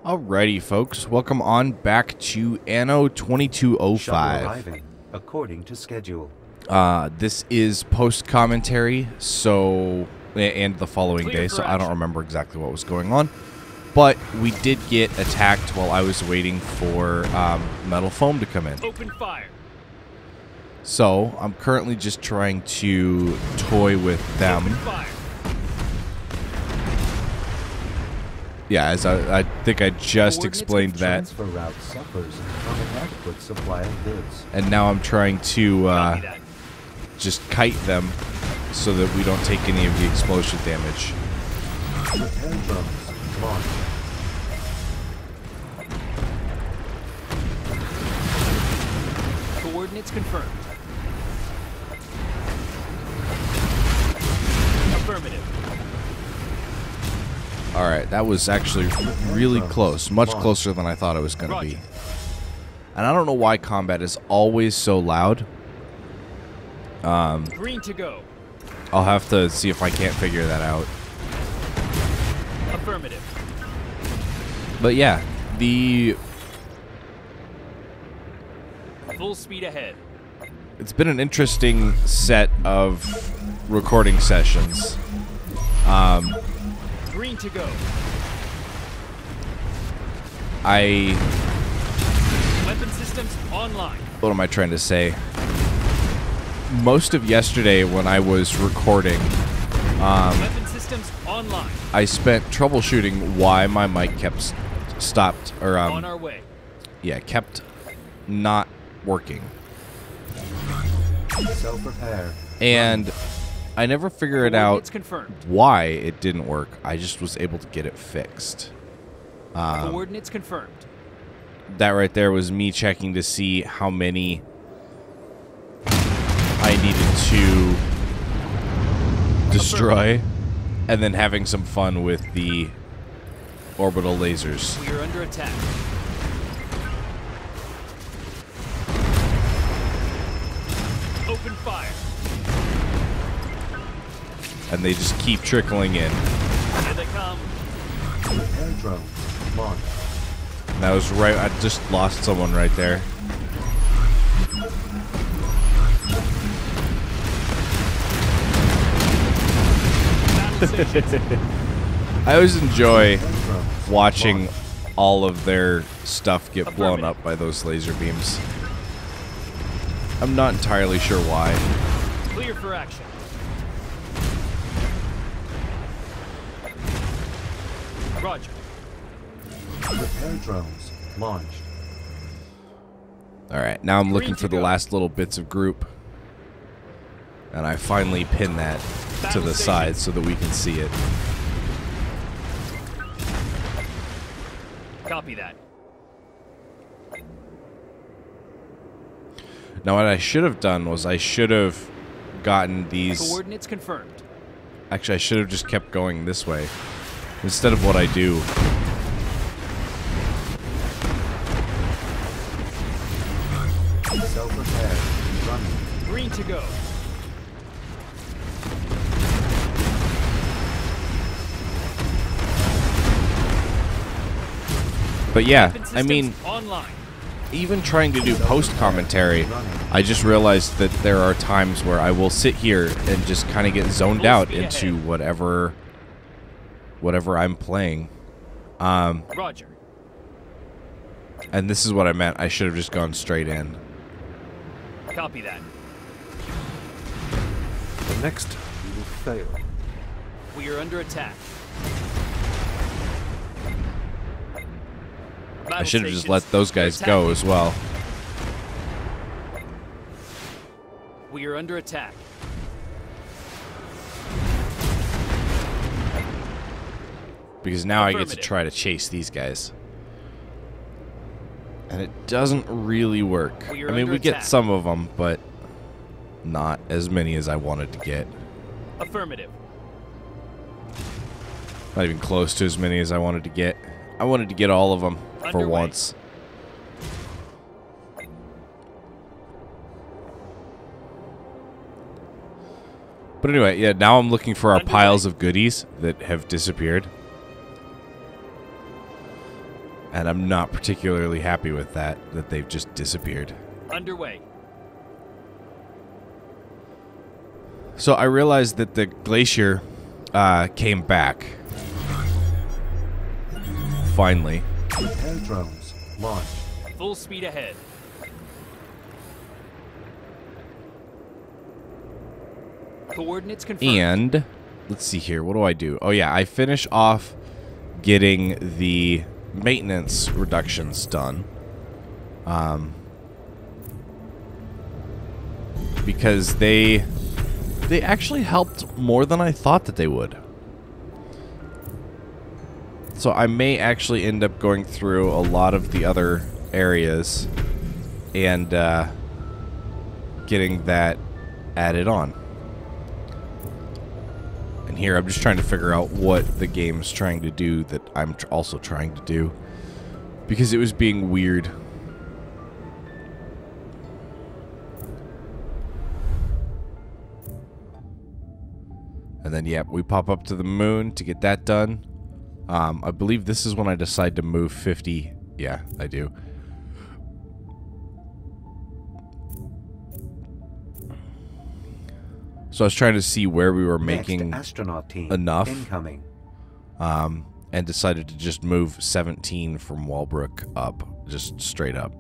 Alrighty, folks. Welcome on back to Anno 2205. Arriving according to schedule. This is post-commentary, so... and the following day, so I don't remember exactly what was going on. But we did get attacked while I was waiting for metal foam to come in. Open fire. So, I'm currently just trying to toy with them. Open fire. Yeah, as I think I just explained that. Transfer route suffers from an adequate supply of goods. And now I'm trying to Copy that. just kite them so that we don't take any of the explosion damage. Repair drones launched. Coordinates confirmed. Affirmative. Alright, that was actually really close. Much closer than I thought it was going to be. And I don't know why combat is always so loud. Green to go. I'll have to see if I can't figure that out. Affirmative. But yeah, the... Full speed ahead. it's been an interesting set of recording sessions. Green to go. Weapon systems online. What am I trying to say? Most of yesterday when I was recording, Weapon systems online. I spent troubleshooting why my mic kept stopped, or On our way. yeah, kept not working. Self-repair. And I never figured Coordinates out confirmed. why it didn't work. I just was able to get it fixed. Coordinates confirmed. That right there was me checking to see how many I needed to destroy, and then having some fun with the orbital lasers. We are under attack. Open fire. And they just keep trickling in. Here they come. Repair drones launched. And that was right, I just lost someone right there. Battle stations. I always enjoy watching all of their stuff get blown up by those laser beams. I'm not entirely sure why. Clear for action. Roger. Repair drones launched. Alright, now I'm looking Green to for the go. last little bits of group. And I finally pin that to Battle the station. side so that we can see it. Copy that. Now what I should have done was I should have gotten these... Coordinates confirmed. Actually, I should have just kept going this way instead of what I do. Self-repair running. Green to go. But yeah, Weapon I systems mean, online. even trying to do post-commentary, I just realized that there are times where I will sit here and just kind of get zoned Full out speed into ahead. whatever I'm playing. Roger. And this is what I meant. I should have just gone straight in. Copy that. The next you will fail. We are under attack. I should have just let those guys go as well. We are under attack. Because now I get to Affirmative. try to chase these guys. And it doesn't really work. We are I mean, under we get attack. some of them, but not as many as I wanted to get. Affirmative. Not even close to as many as I wanted to get. I wanted to get all of them for Underway. once. But anyway, yeah, now I'm looking for our Underway. piles of goodies that have disappeared. And I'm not particularly happy with that they've just disappeared. Underway. So I realized that the Glacier came back. Finally. Repair drones launch. Full speed ahead. Coordinates confirmed. And let's see here. What do I do? Oh yeah, I finish off getting the maintenance reductions done. Because they actually helped more than I thought that they would. So I may actually end up going through a lot of the other areas and getting that added on. And here I'm just trying to figure out what the game's trying to do that I'm also trying to do. Because it was being weird. And then, yeah, we pop up to the moon to get that done. I believe this is when I decide to move 50. Yeah, I do. So I was trying to see where we were making astronaut team enough. incoming. And decided to just move 17 from Walbrook up. Just straight up.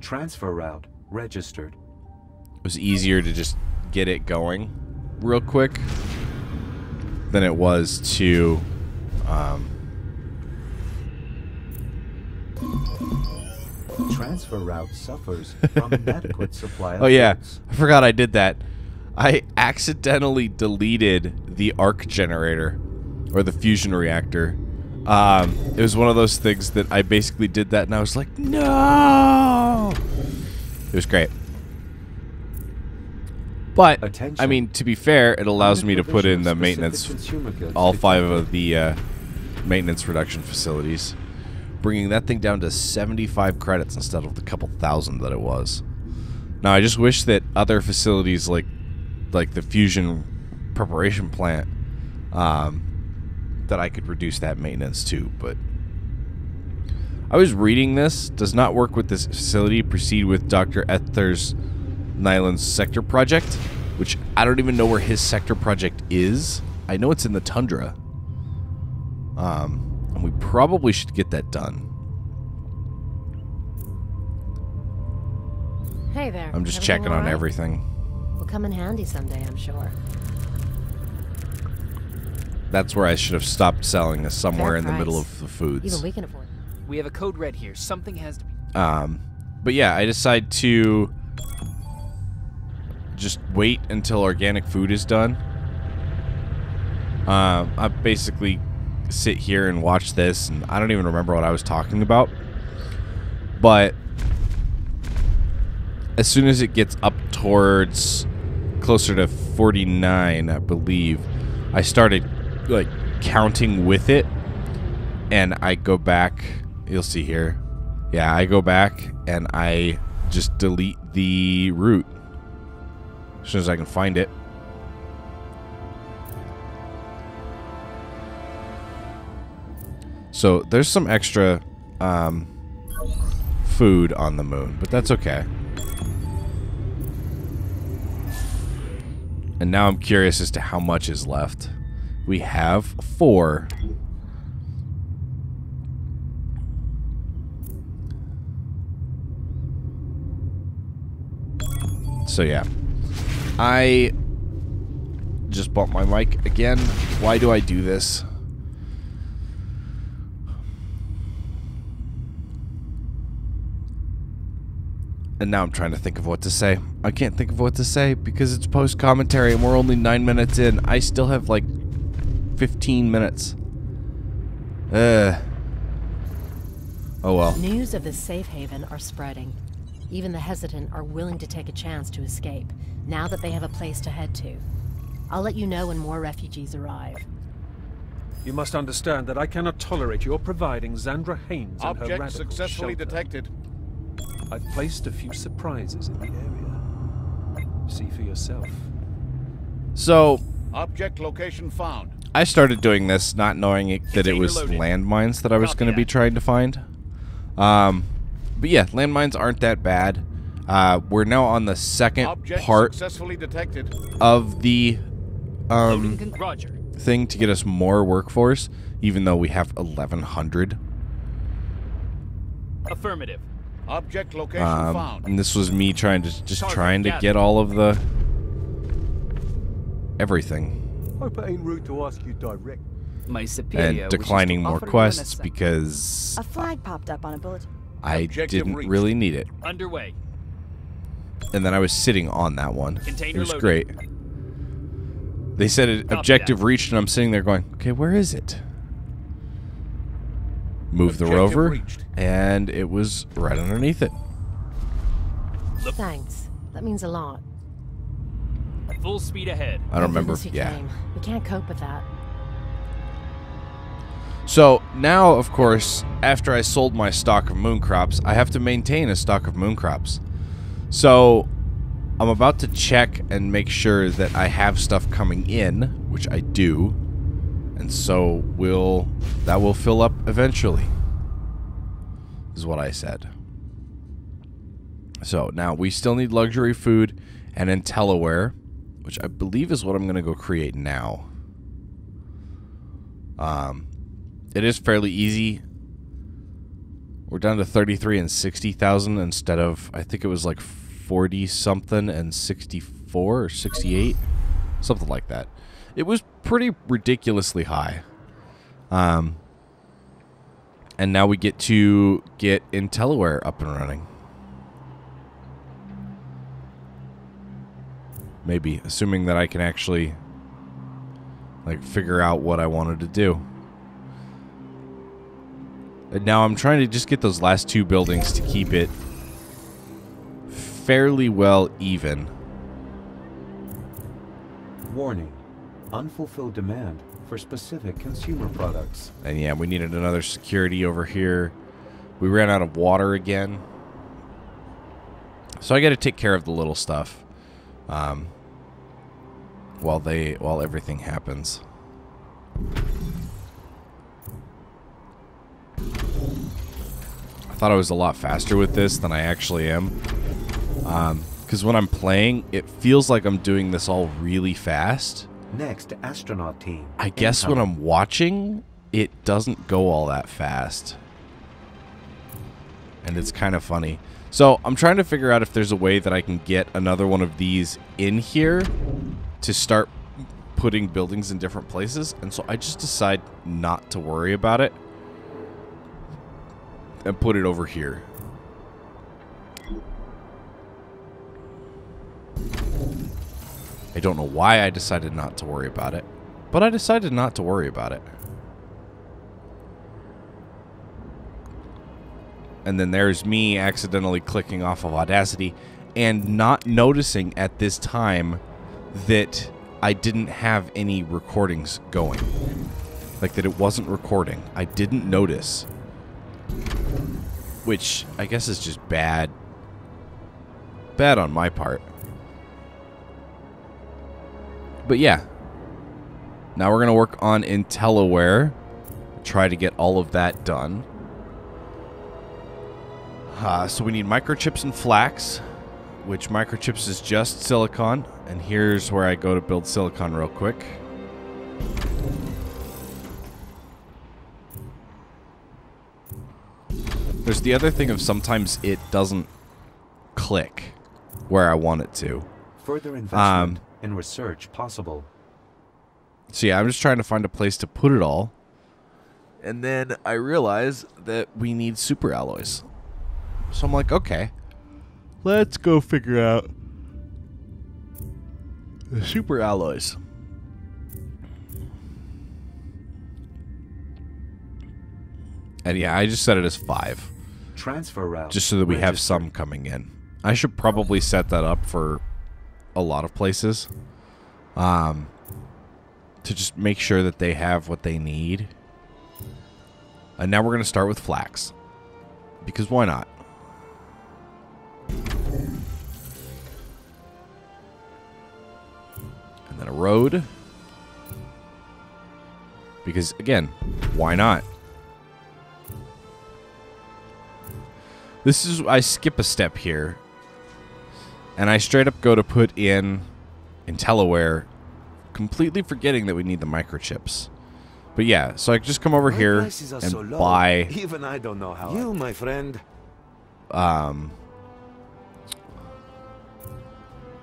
Transfer route registered. It was easier to just get it going real quick than it was to Transfer route suffers from inadequate supply of oh yeah, goods. I forgot I did that. I accidentally deleted the arc generator or the fusion reactor. It was one of those things that I basically did that and I was like, no. It was great. But, Attention. I mean, to be fair, it allows me to put in the maintenance, all 5 of the maintenance reduction facilities, bringing that thing down to 75 credits instead of the couple thousand that it was. Now, I just wish that other facilities like the fusion preparation plant, that I could reduce that maintenance too, but I was reading this. Does not work with this facility. Proceed with Dr. Ether's Nyland's sector project, which I don't even know where his sector project is. I know it's in the tundra. And we probably should get that done. Hey there. I'm just Everything checking all on right? everything. Will come in handy someday, I'm sure. That's where I should have stopped selling, is somewhere Fair in the middle price. of the foods. Even we can afford it. We have a code red here. Something has to be... But yeah, I decide to just wait until organic food is done. I basically sit here and watch this, and I don't even remember what I was talking about. But as soon as it gets up towards closer to 49, I believe, I started like counting with it, and I go back. You'll see here. Yeah, I go back and I just delete the route as soon as I can find it. So there's some extra food on the moon, but that's okay. And now I'm curious as to how much is left. We have 4. So yeah, I just bumped my mic again. Why do I do this? And now I'm trying to think of what to say. I can't think of what to say because it's post-commentary and we're only 9 minutes in. I still have like 15 minutes. Oh well. News of the safe haven are spreading. Even the hesitant are willing to take a chance to escape, now that they have a place to head to. I'll let you know when more refugees arrive. You must understand that I cannot tolerate your providing Xandra Haynes and her Object radical successfully shelter. detected. I've placed a few surprises in the area. See for yourself. So, Object location found. I started doing this not knowing that it was landmines that I was going to be trying to find. But yeah, landmines aren't that bad. We're now on the second part successfully detected. of the Roger. thing to get us more workforce, even though we have 1,100. Affirmative. Object location found. And this was me trying to get all of the everything. Hope it ain't rude to ask you direct. My superior And declining more quests because A flag popped up on a bulletin. I Objective didn't reached. really need it. Underway. And then I was sitting on that one. Container It was loaded. great. They said it, Copy objective that. reached, and I'm sitting there going, okay, where is it? Move the Objective rover, reached. and it was right underneath it. Thanks. That means a lot. Full speed ahead. I don't remember. Goodness you Yeah. came. We can't cope with that. So now, of course, after I sold my stock of moon crops, I have to maintain a stock of moon crops. So I'm about to check and make sure that I have stuff coming in, which I do. And so that will fill up eventually, is what I said. So now we still need luxury food and IntelliWare, which I believe is what I'm going to go create now. It is fairly easy. We're down to 33 and 60,000 instead of, I think it was like 40 something and 64 or 68, something like that. It was pretty ridiculously high. And now we get to get IntelliWare up and running. Maybe, assuming that I can actually like figure out what I wanted to do. And now I'm trying to just get those last two buildings to keep it fairly well even. Warning. Unfulfilled demand for specific consumer products. And yeah, we needed another security over here. We ran out of water again. So I got to take care of the little stuff while everything happens. I thought I was a lot faster with this than I actually am. Because when I'm playing, it feels like I'm doing this all really fast. Next, astronaut team. I guess when I'm watching, it doesn't go all that fast. And it's kind of funny. So I'm trying to figure out if there's a way that I can get another one of these in here to start putting buildings in different places. And so I just decide not to worry about it and put it over here. I don't know why I decided not to worry about it, but I decided not to worry about it. And then there's me accidentally clicking off of Audacity and not noticing at this time that I didn't have any recordings going. Like that it wasn't recording. I didn't notice. Which I guess is just bad. Bad on my part. But yeah. Now we're going to work on IntelliWare. Try to get all of that done. So we need microchips and flax, which microchips is just silicon. And here's where I go to build silicon real quick. There's the other thing of sometimes it doesn't click where I want it to. Further investment in research possible. So yeah, I'm just trying to find a place to put it all. And then I realize that we need super alloys. So I'm like, okay, let's go figure out the super alloys. And yeah, I just set it as 5. Transfer route. Just so that we have registered. some coming in. I should probably set that up for a lot of places. To just make sure that they have what they need. And now we're going to start with flax. Because why not? And then a road. Because, again, why not? This is... I skip a step here. And I straight up go to put in IntelliWare, completely forgetting that we need the microchips. But yeah, so I just come over here and buy... Even I don't know how. You, my friend.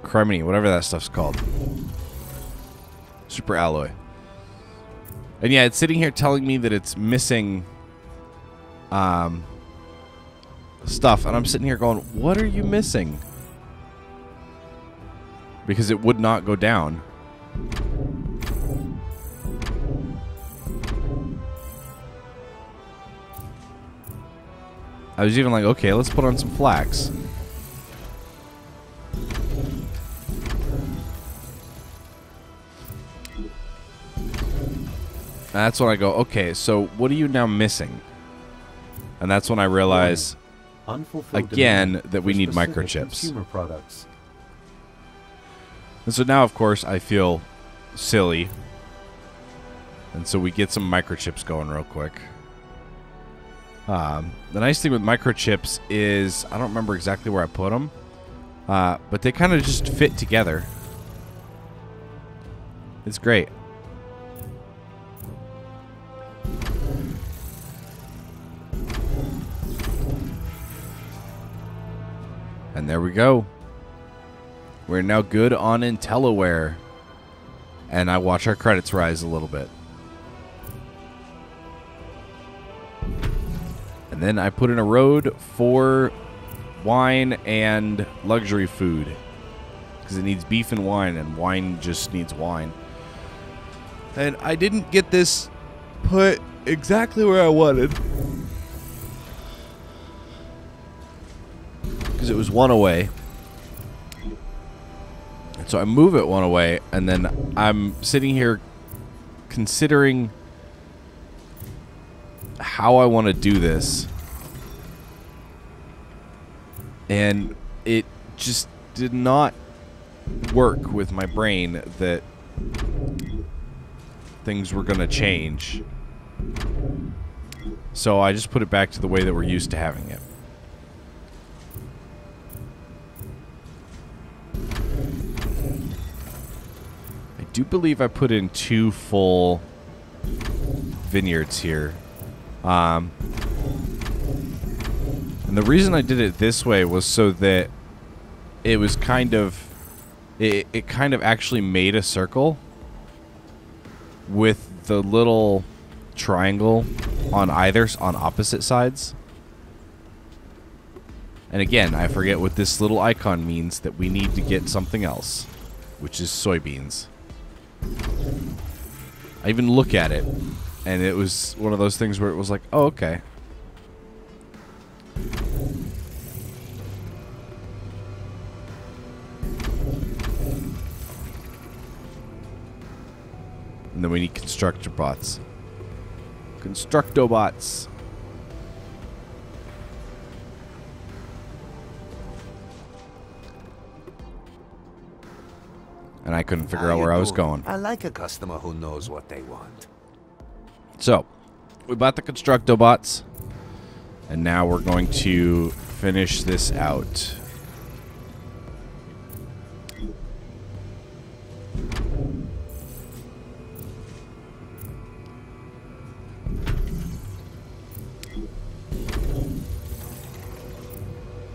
Criminy, whatever that stuff's called. Super alloy. And yeah, it's sitting here telling me that it's missing stuff. And I'm sitting here going, what are you missing? Because it would not go down. I was even like, okay, let's put on some flax. That's when I go, okay, so what are you now missing? And that's when I realize, again, that we need microchips. Consumer products. And so now, of course, I feel silly. And so we get some microchips going real quick. The nice thing with microchips is, I don't remember exactly where I put them, but they kind of just fit together. It's great. And there we go. We're now good on IntelliWare. And I watch our credits rise a little bit. And then I put in a road for wine and luxury food. Because it needs beef and wine just needs wine. And I didn't get this put exactly where I wanted. Because it was one away. And so I move it one away, and then I'm sitting here considering how I want to do this. And it just did not work with my brain that things were going to change. So I just put it back to the way that we're used to having it. I do believe I put in 2 full vineyards here. And the reason I did it this way was so that it was kind of... It kind of actually made a circle with the little triangle on opposite sides. And again, I forget what this little icon means, that we need to get something else, which is soybeans. I even look at it, and it was one of those things where it was like, oh, okay. And then we need constructor bots. Constructobots. And I couldn't figure out where I was going. I like a customer who knows what they want. So, we bought the Constructobots. And now we're going to finish this out.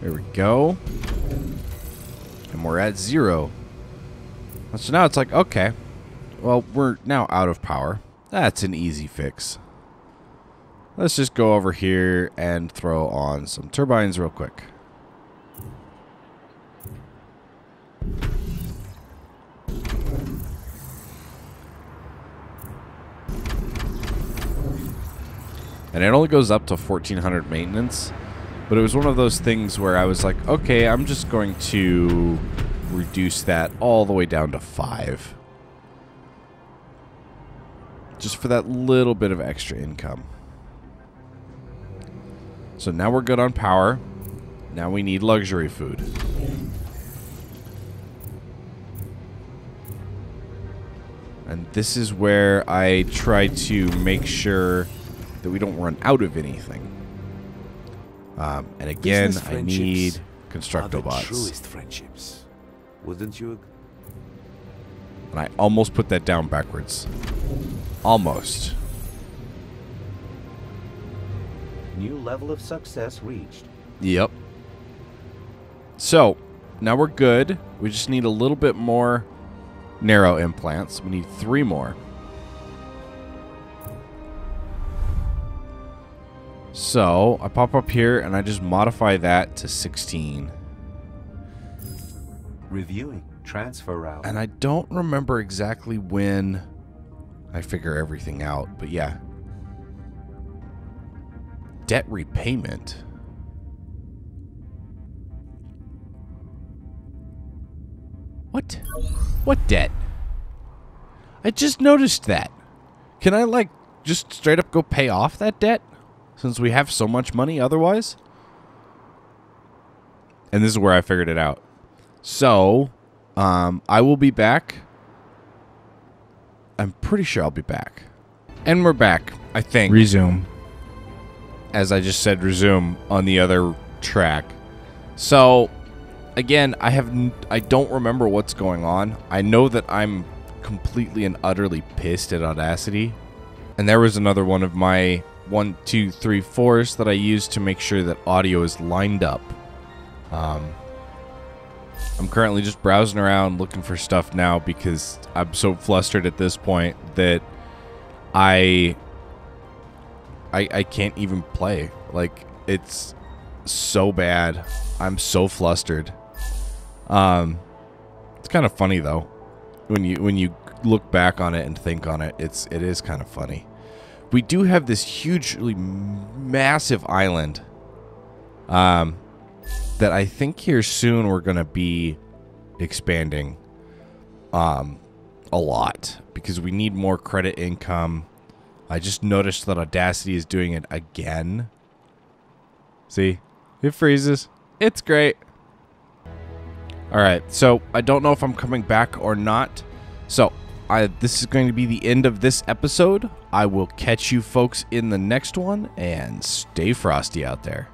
There we go. And we're at 0. So now it's like, okay. Well, we're now out of power. That's an easy fix. Let's just go over here and throw on some turbines real quick. And it only goes up to 1400 maintenance. But it was one of those things where I was like, okay, I'm just going to reduce that all the way down to 5. Just for that little bit of extra income. So now we're good on power. Now we need luxury food. And this is where I try to make sure that we don't run out of anything. And again, Business I need are the Constructobots. truest friendships. Wouldn't you? And I almost put that down backwards. Almost. New level of success reached. Yep. So, now we're good. We just need a little bit more narrow implants. We need 3 more. So, I pop up here and I just modify that to 16. Reviewing transfer route. And I don't remember exactly when I figure everything out, but yeah. Debt repayment. What? What debt? I just noticed that. Can I, like, just straight up go pay off that debt? Since we have so much money otherwise? And this is where I figured it out. So, I will be back. I'm pretty sure I'll be back. And we're back, I think. Resume. As I just said, resume on the other track. So, again, I don't remember what's going on. I know that I'm completely and utterly pissed at Audacity. And there was another one of my 1, 2, 3, 4s that I used to make sure that audio is lined up. I'm currently just browsing around looking for stuff now because I'm so flustered at this point that I can't even play. Like, it's so bad. I'm so flustered. It's kind of funny though. When you look back on it and think on it, it is kind of funny. We do have this hugely massive island that I think here soon we're going to be expanding a lot because we need more credit income. I just noticed that Audacity is doing it again. See? It freezes. It's great. Alright, so I don't know if I'm coming back or not. So, this is going to be the end of this episode. I will catch you folks in the next one, and stay frosty out there.